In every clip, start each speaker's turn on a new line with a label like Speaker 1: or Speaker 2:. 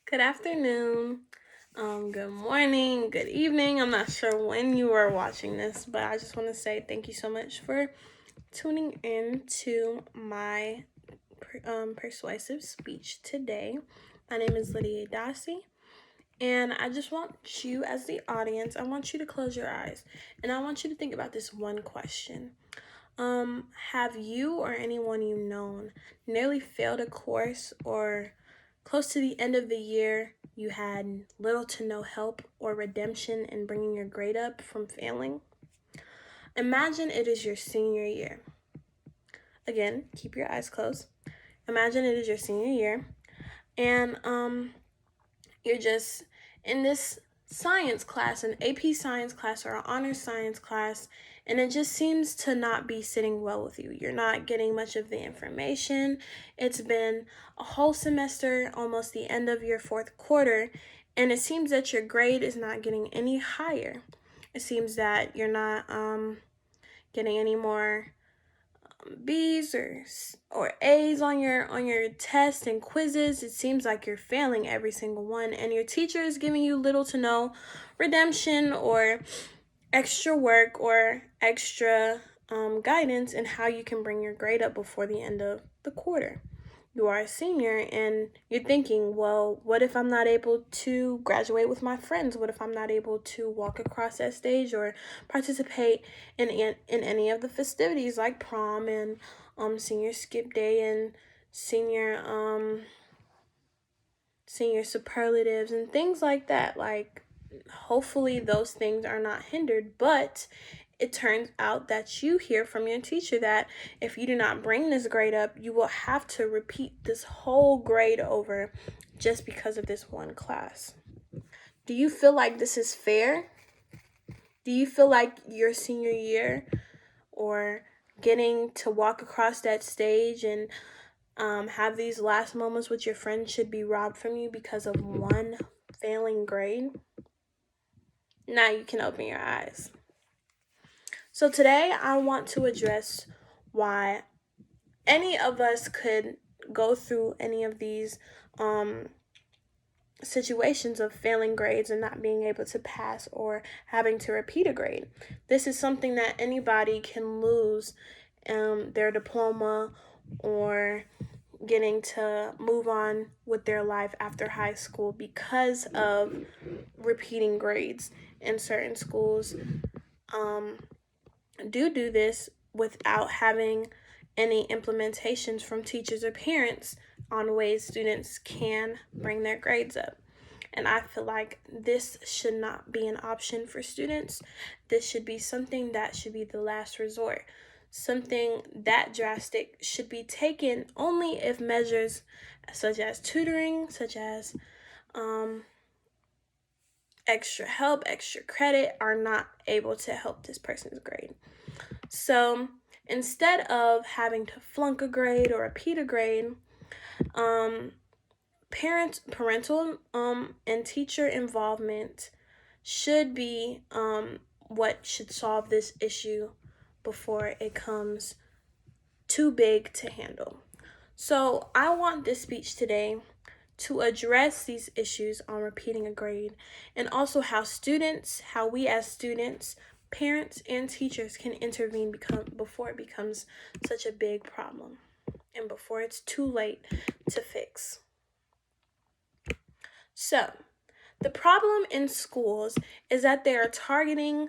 Speaker 1: Good afternoon, good morning, good evening. I'm not sure when you are watching this, but I just want to say thank you so much for tuning in to my persuasive speech today. My name is Lydia Idassi, and I just want you, as the audience, I want you to close your eyes, and I want you to think about this one question. Have you or anyone you known nearly failed a course, or close to the end of the year you had little to no help or redemption in bringing your grade up from failing? Imagine it is your senior year. Again, keep your eyes closed. Imagine it is your senior year, and you're just in this science class, an AP science class or an honors science class, and it just seems to not be sitting well with you. You're not getting much of the information. It's been a whole semester, almost the end of your fourth quarter, and it seems that your grade is not getting any higher. It seems that you're not getting any more B's or A's on your tests and quizzes. It seems like you're failing every single one, and your teacher is giving you little to no redemption or extra work or extra guidance in how you can bring your grade up before the end of the quarter. You are a senior and you're thinking, well, what if I'm not able to graduate with my friends? What if I'm not able to walk across that stage or participate in any of the festivities like prom and senior skip day and senior superlatives and things like that? Like, hopefully those things are not hindered, but it turns out that you hear from your teacher that if you do not bring this grade up, you will have to repeat this whole grade over just because of this one class. Do you feel like this is fair? Do you feel like your senior year or getting to walk across that stage and have these last moments with your friends should be robbed from you because of one failing grade? Now you can open your eyes. So today I want to address why any of us could go through any of these situations of failing grades and not being able to pass or having to repeat a grade. This is something that anybody can lose their diploma or getting to move on with their life after high school because of repeating grades. In certain schools do this without having any implementations from teachers or parents on ways students can bring their grades up. And I feel like this should not be an option for students. This should be something that should be the last resort. Something that drastic should be taken only if measures such as tutoring, such as extra help, extra credit are not able to help this person's grade. So instead of having to flunk a grade or repeat a grade, parental and teacher involvement should be what should solve this issue before it comes too big to handle. So I want this speech today to address these issues on repeating a grade, and also how we as students, parents, and teachers can intervene before it becomes such a big problem and before it's too late to fix. So, the problem in schools is that they are targeting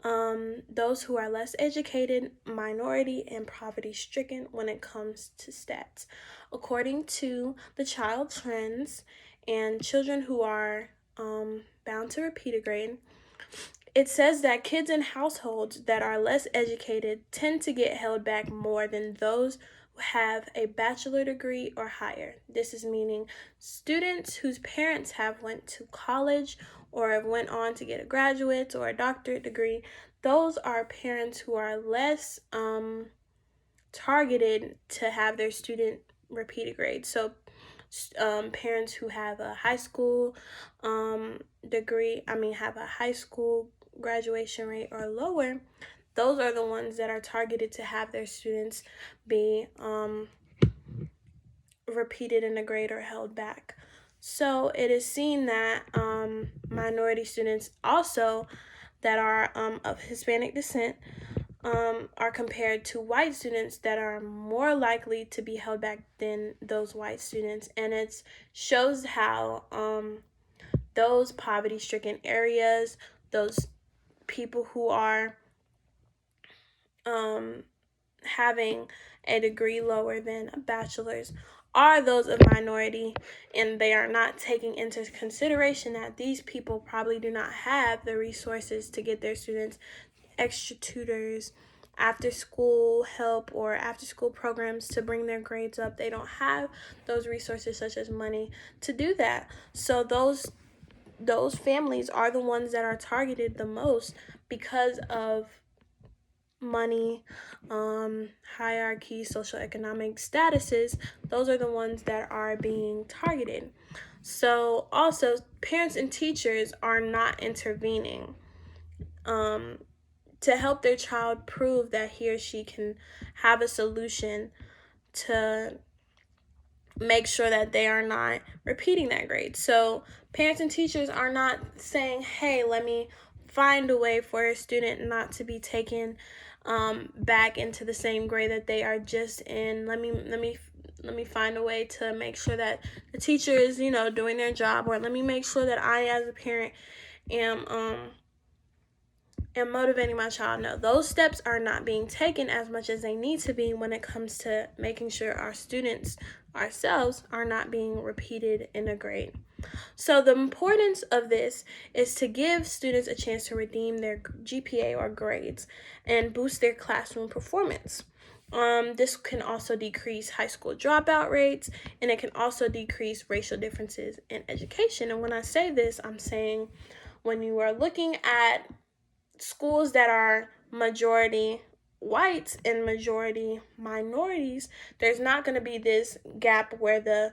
Speaker 1: those who are less educated, minority, and poverty stricken when it comes to stats. According to the Child Trends and children who are bound to repeat a grade, it says that kids in households that are less educated tend to get held back more than those who have a bachelor degree or higher. This is meaning students whose parents have went to college or have went on to get a graduate or a doctorate degree. Those are parents who are less targeted to have their student repeat a grade. So parents who have a high school have a high school graduation rate or lower, those are the ones that are targeted to have their students be repeated in a grade or held back. So it is seen that minority students also that are of Hispanic descent are compared to white students that are more likely to be held back than those white students. And it shows how those poverty-stricken areas, those people who are having a degree lower than a bachelor's are those of minority, and they are not taking into consideration that these people probably do not have the resources to get their students extra tutors, after school help, or after school programs to bring their grades up. They don't have those resources such as money to do that. So those families are the ones that are targeted the most because of money, hierarchy, social economic statuses. Those are the ones that are being targeted. So also, parents and teachers are not intervening to help their child prove that he or she can have a solution to make sure that they are not repeating that grade. So parents and teachers are not saying, hey, let me find a way for a student not to be taken back into the same grade that they are just in. Let me find a way to make sure that the teacher is, doing their job, or let me make sure that I, as a parent, am motivating my child. No, those steps are not being taken as much as they need to be when it comes to making sure our students ourselves are not being repeated in a grade. So the importance of this is to give students a chance to redeem their GPA or grades and boost their classroom performance. This can also decrease high school dropout rates, and it can also decrease racial differences in education. And when I say this, I'm saying when you are looking at schools that are majority whites and majority minorities, there's not going to be this gap where the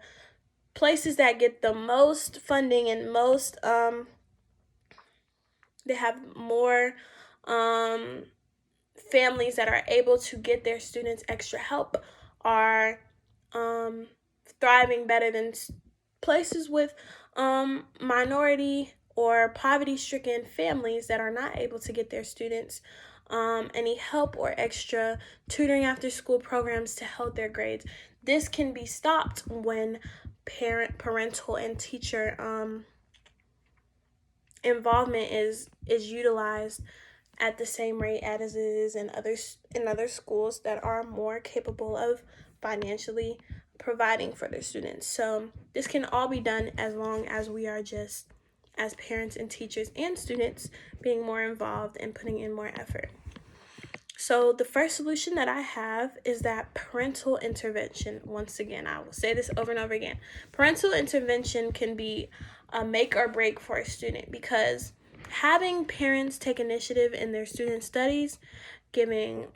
Speaker 1: places that get the most funding and most they have more families that are able to get their students extra help are thriving better than places with minority or poverty-stricken families that are not able to get their students any help or extra tutoring after school programs to help their grades. This can be stopped when parental and teacher involvement is utilized at the same rate as it is in other schools that are more capable of financially providing for their students. So this can all be done as long as we are just, as parents and teachers and students, being more involved and putting in more effort. So the first solution that I have is that parental intervention. Once again, I will say this over and over again. Parental intervention can be a make or break for a student, because having parents take initiative in their student studies, giving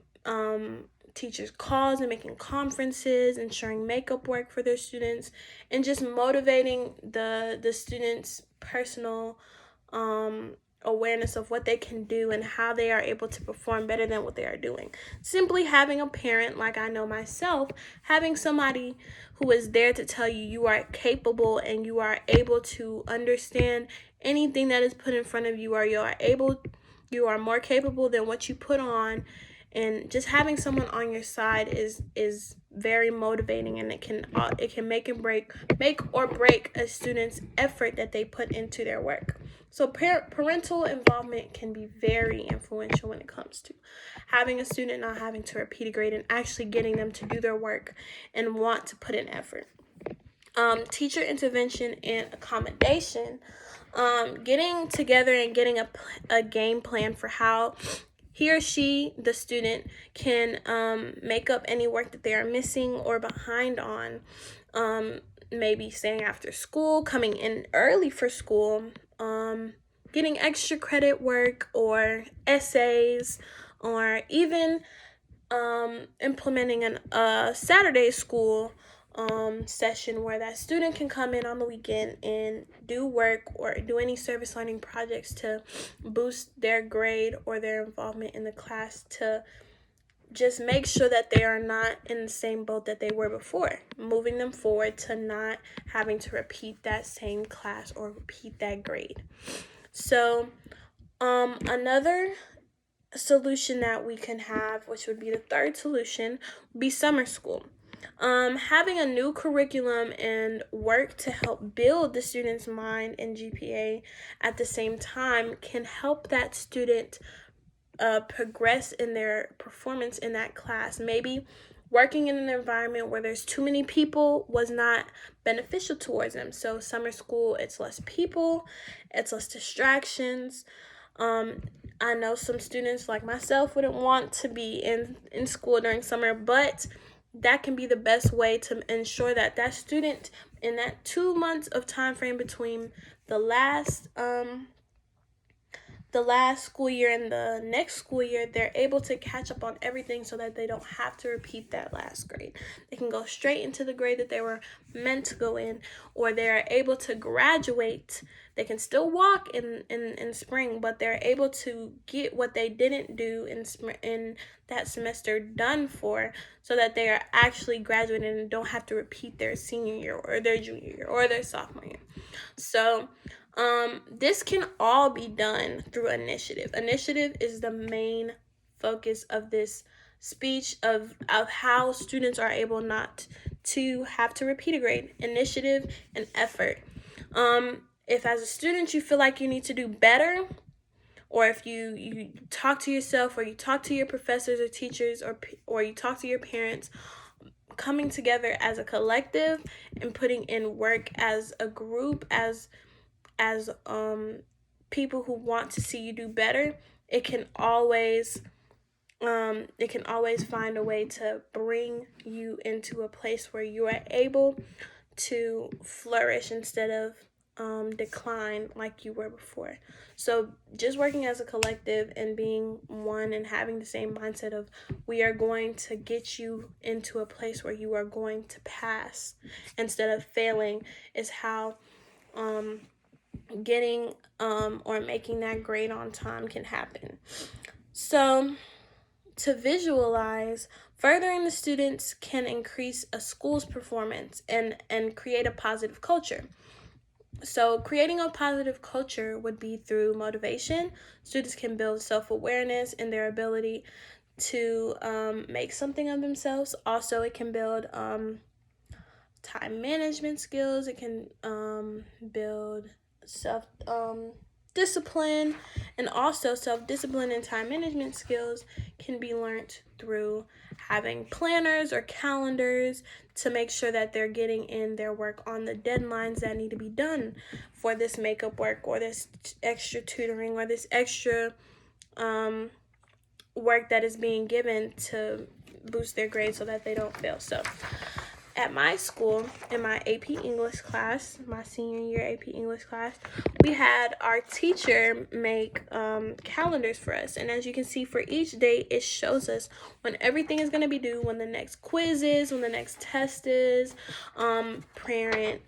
Speaker 1: teachers calls and making conferences, ensuring makeup work for their students, and just motivating the students' personal awareness of what they can do and how they are able to perform better than what they are doing. Simply having a parent, like I know myself, having somebody who is there to tell you you are capable and you are able to understand anything that is put in front of you, or you are more capable than what you put on. And just having someone on your side is very motivating, and it can make or break a student's effort that they put into their work. So parental involvement can be very influential when it comes to having a student not having to repeat a grade and actually getting them to do their work and want to put in effort. Teacher intervention and accommodation. Getting together and getting a game plan for how he or she, the student, can make up any work that they are missing or behind on. Maybe staying after school, coming in early for school, getting extra credit work or essays, or even implementing a Saturday school session where that student can come in on the weekend and do work or do any service learning projects to boost their grade or their involvement in the class, to just make sure that they are not in the same boat that they were before, moving them forward to not having to repeat that same class or repeat that grade. So another solution that we can have, which would be the third solution, would be summer school. Having a new curriculum and work to help build the student's mind and GPA at the same time can help that student progress in their performance in that class. Maybe working in an environment where there's too many people was not beneficial towards them. So summer school, it's less people, it's less distractions. I know some students like myself wouldn't want to be in school during summer, but that can be the best way to ensure that that student in that 2 months of time frame between the last school year and the next school year, they're able to catch up on everything so that they don't have to repeat that last grade. They can go straight into the grade that they were meant to go in, or they're able to graduate. They can still walk in spring, but they're able to get what they didn't do in that semester done for, so that they are actually graduating and don't have to repeat their senior year or their junior year or their sophomore year. So this can all be done through initiative. Initiative is the main focus of this speech of how students are able not to have to repeat a grade. Initiative and effort. If as a student you feel like you need to do better, or if you talk to yourself, or you talk to your professors or teachers, or you talk to your parents, coming together as a collective and putting in work as a group, as people who want to see you do better, it can always find a way to bring you into a place where you are able to flourish instead of decline like you were before. So just working as a collective and being one and having the same mindset of we are going to get you into a place where you are going to pass instead of failing is how getting or making that grade on time can happen. So to visualize, furthering the students can increase a school's performance and create a positive culture. So creating a positive culture would be through motivation. Students can build self-awareness and their ability to make something of themselves. Also, it can build time management skills. It can build self discipline, and also self-discipline and time management skills can be learned through having planners or calendars to make sure that they're getting in their work on the deadlines that need to be done for this makeup work or this extra tutoring or this extra work that is being given to boost their grades so that they don't fail. So at my school, in my AP English class, my senior year AP English class, we had our teacher make calendars for us. And as you can see, for each day, it shows us when everything is going to be due, when the next quiz is, when the next test is, parent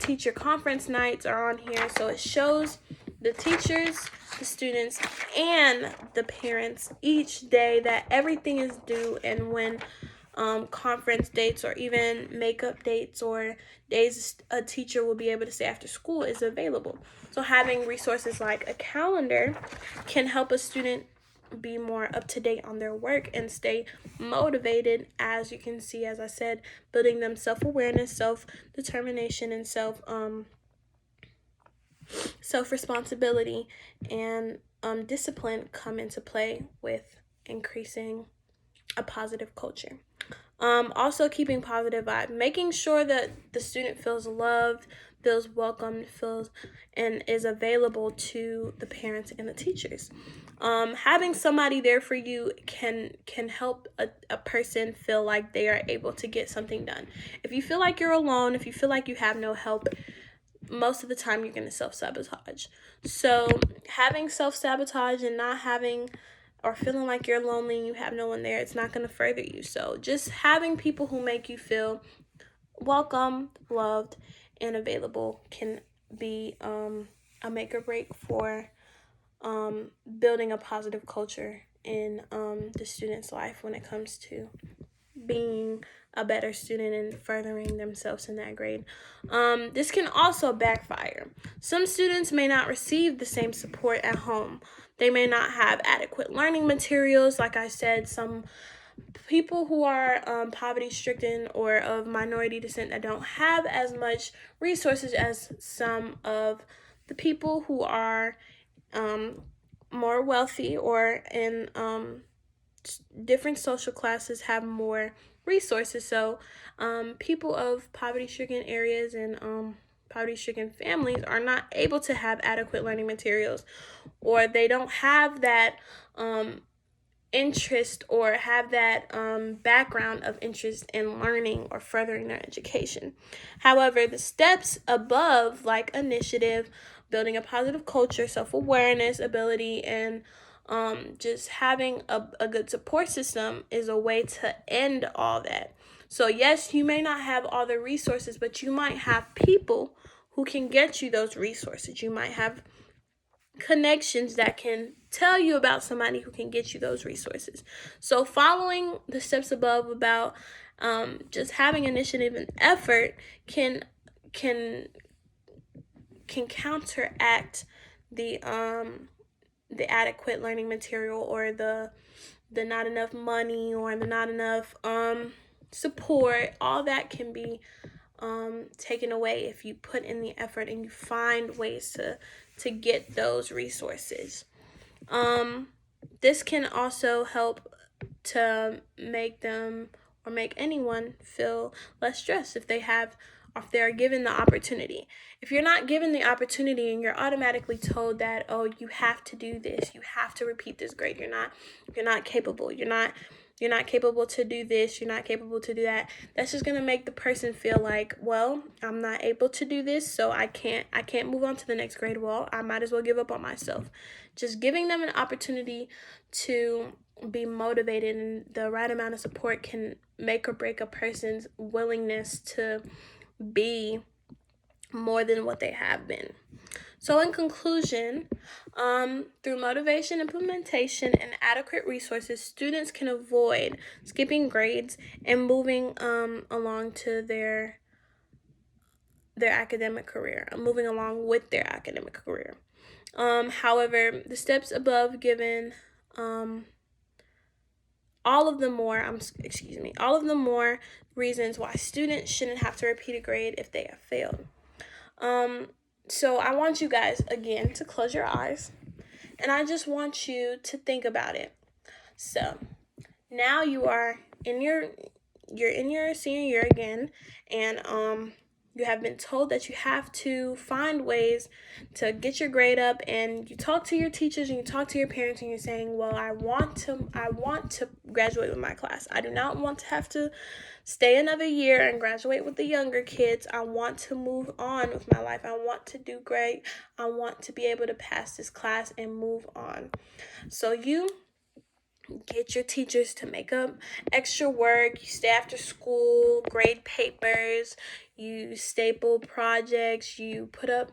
Speaker 1: teacher conference nights are on here. So it shows the teachers, the students, and the parents each day that everything is due, and when conference dates or even makeup dates or days a teacher will be able to stay after school is available. So having resources like a calendar can help a student be more up to date on their work and stay motivated, as you can see, as I said, building them self-awareness, self-determination, and self-responsibility and discipline come into play with increasing a positive culture. Also keeping positive vibe, making sure that the student feels loved, feels welcomed, feels and is available to the parents and the teachers. Having somebody there for you can help a person feel like they are able to get something done. If you feel like you're alone, if you feel like you have no help, most of the time you're going to self-sabotage. So having self-sabotage and not having or feeling like you're lonely and you have no one there, it's not going to further you. So just having people who make you feel welcome, loved, and available can be a make or break for building a positive culture in the student's life when it comes to being a better student and furthering themselves in that grade. This can also backfire. Some students may not receive the same support at home. They may not have adequate learning materials. Like I said, some people who are poverty stricken or of minority descent that don't have as much resources as some of the people who are more wealthy or in different social classes have more resources. So people of poverty stricken areas and poverty stricken families are not able to have adequate learning materials, or they don't have that interest or have that background of interest in learning or furthering their education. However, the steps above, like initiative, building a positive culture, self-awareness, ability, and just having a good support system is a way to end all that. So yes, you may not have all the resources, but you might have people who can get you those resources. You might have connections that can tell you about somebody who can get you those resources. So following the steps above about just having initiative and effort can counteract the adequate learning material or the not enough money or the not enough support. All that can be taken away if you put in the effort and you find ways to get those resources. This can also help to make them or make anyone feel less stressed if they are given the opportunity. If you're not given the opportunity and you're automatically told that, oh, you have to do this, you have to repeat this grade, you're not capable, you're not capable to do this, you're not capable to do that, that's just going to make the person feel like, well, I'm not able to do this, so I can't move on to the next grade. Well, I might as well give up on myself. Just giving them an opportunity to be motivated and the right amount of support can make or break a person's willingness to be more than what they have been. So in conclusion, through motivation, implementation, and adequate resources, students can avoid skipping grades and moving along to their academic career, moving along with their academic career. However, the steps above given, all of the more reasons why students shouldn't have to repeat a grade if they have failed. So I want you guys, again, to close your eyes, and I just want you to think about it. So now you're in your senior year again, and you have been told that you have to find ways to get your grade up, and you talk to your teachers and you talk to your parents and you're saying, well, I want to graduate with my class. I do not want to have to stay another year and graduate with the younger kids. I want to move on with my life. I want to do great. I want to be able to pass this class and move on. So you get your teachers to make up extra work. You stay after school, grade papers, you staple projects, you put up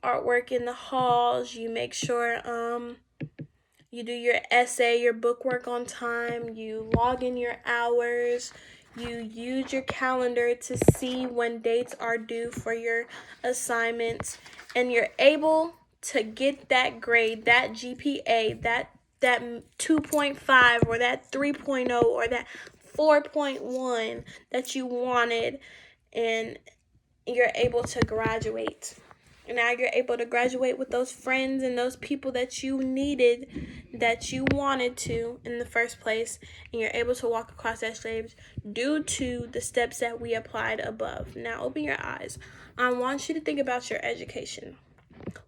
Speaker 1: artwork in the halls, you make sure you do your essay, your book work on time, you log in your hours, you use your calendar to see when dates are due for your assignments, and you're able to get that grade, that GPA, that 2.5 or that 3.0 or that 4.1 that you wanted, and you're able to graduate. And now you're able to graduate with those friends and those people that you needed, that you wanted to in the first place, and you're able to walk across that stage due to the steps that we applied above. Now open your eyes. I want you to think about your education.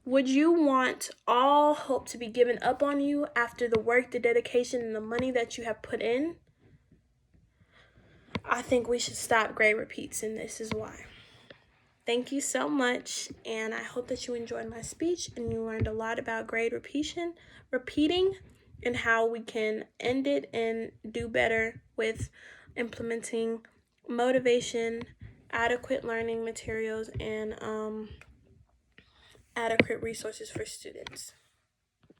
Speaker 1: Would you want all hope to be given up on you after the work, the dedication, and the money that you have put in? I think we should stop grade repeats, and this is why. Thank you so much, and I hope that you enjoyed my speech and you learned a lot about grade repeating, and how we can end it and do better with implementing motivation, adequate learning materials, and adequate resources for students.